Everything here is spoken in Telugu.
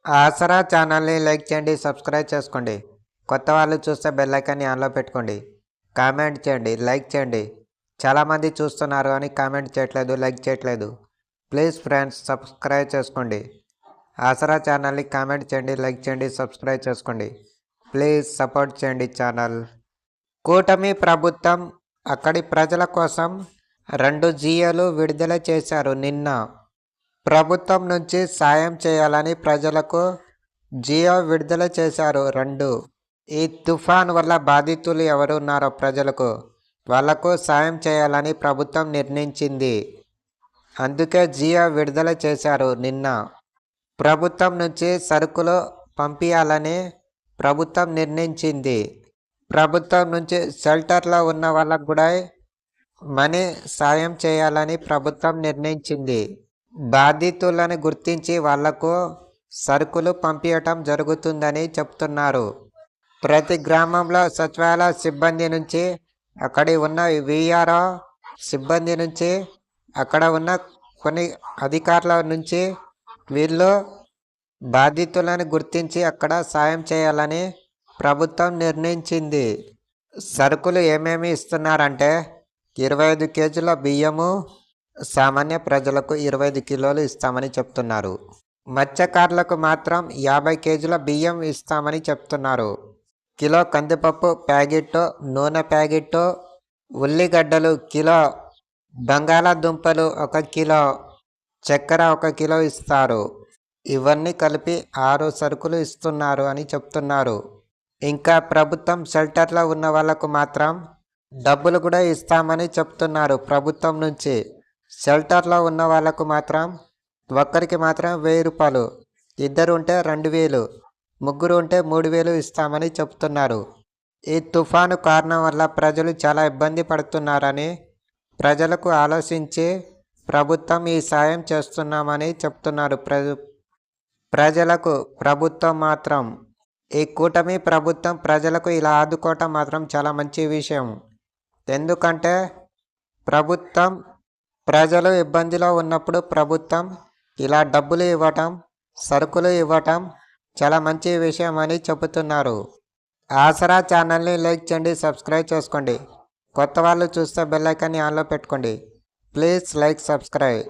ఆసరా ఛానల్ని లైక్ చేయండి, సబ్స్క్రైబ్ చేసుకోండి. కొత్త వాళ్ళు చూస్తే బెల్ ఐకాన్ని ఆన్లో పెట్టుకోండి. కామెంట్ చేయండి, లైక్ చేయండి. చాలామంది చూస్తున్నారు అని కామెంట్ చేయట్లేదు, లైక్ చేయట్లేదు. ప్లీజ్ ఫ్రెండ్స్ సబ్స్క్రైబ్ చేసుకోండి. ఆసరా ఛానల్ని కామెంట్ చేయండి, లైక్ చేయండి, సబ్స్క్రైబ్ చేసుకోండి. ప్లీజ్ సపోర్ట్ చేయండి ఛానల్. కూటమి ప్రభుత్వం అక్కడి ప్రజల కోసం 2 జియోలు విడుదల చేశారు. నిన్న ప్రభుత్వం నుంచి సాయం చేయాలని ప్రజలకు జియో విడుదల చేశారు 2. ఈ తుఫాన్ వల్ల బాధితులు ఎవరు ఉన్నారో ప్రజలకు వాళ్లకు సాయం చేయాలని ప్రభుత్వం నిర్ణయించింది. అందుకే జియో విడుదల చేశారు. నిన్న ప్రభుత్వం నుంచి సరుకులు పంపించాలని ప్రభుత్వం నిర్ణయించింది. ప్రభుత్వం నుంచి షెల్టర్లో ఉన్న వాళ్ళకు కూడా మనీ సాయం చేయాలని ప్రభుత్వం నిర్ణయించింది. బాధితులను గుర్తించి వాళ్లకు సరుకులు పంపించటం జరుగుతుందని చెప్తున్నారు. ప్రతి గ్రామంలో సచివాలయ సిబ్బంది నుంచి, అక్కడి ఉన్న విఆర్ఓ సిబ్బంది నుంచి, అక్కడ ఉన్న కొన్ని అధికారుల నుంచి వీళ్ళు బాధితులను గుర్తించి అక్కడ సాయం చేయాలని ప్రభుత్వం నిర్ణయించింది. సరుకులు ఏమేమి ఇస్తున్నారంటే 25 కేజీల బియ్యము, సామాన్య ప్రజలకు 25 కిలోలు ఇస్తామని చెప్తున్నారు. మత్స్యకారులకు మాత్రం 50 కేజీల బియ్యం ఇస్తామని చెప్తున్నారు. కిలో కందిపప్పు ప్యాకెట్టు, నూనె ప్యాకెట్టు, ఉల్లిగడ్డలు కిలో, బంగాళాదుంపలు 1 కిలో, చక్కెర 1 కిలో ఇస్తారు. ఇవన్నీ కలిపి 6 సరుకులు ఇస్తున్నారు అని చెప్తున్నారు. ఇంకా ప్రభుత్వం షెల్టర్లో ఉన్న వాళ్లకు మాత్రం డబ్బులు కూడా ఇస్తామని చెప్తున్నారు. ప్రభుత్వం నుంచి షెల్టర్లో ఉన్న వాళ్ళకు మాత్రం ఒక్కరికి మాత్రం 1000 రూపాయలు, 2 ఉంటే 2000, 3 ఉంటే 3000 ఇస్తామని చెప్తున్నారు. ఈ తుఫాను కారణం వల్ల ప్రజలు చాలా ఇబ్బంది పడుతున్నారని ప్రజలకు ఆలోచించి ప్రభుత్వం ఈ సాయం చేస్తున్నామని చెప్తున్నారు. ప్రజలకు ప్రభుత్వం మాత్రం, ఈ కూటమి ప్రభుత్వం ప్రజలకు ఇలా ఆదుకోవటం మాత్రం చాలా మంచి విషయం. ఎందుకంటే ప్రభుత్వం ప్రజలు ఇబ్బందిలో ఉన్నప్పుడు ప్రభుత్వం ఇలా డబ్బులు ఇవ్వటం, సరుకులు ఇవ్వటం చాలా మంచి విషయం అని చెబుతున్నారు. ఆసరా ఛానల్ని లైక్ చేయండి, సబ్స్క్రైబ్ చేసుకోండి. కొత్త వాళ్ళు చూస్తే బెల్ ఐకాన్ని ఆన్లో పెట్టుకోండి. Please like, subscribe.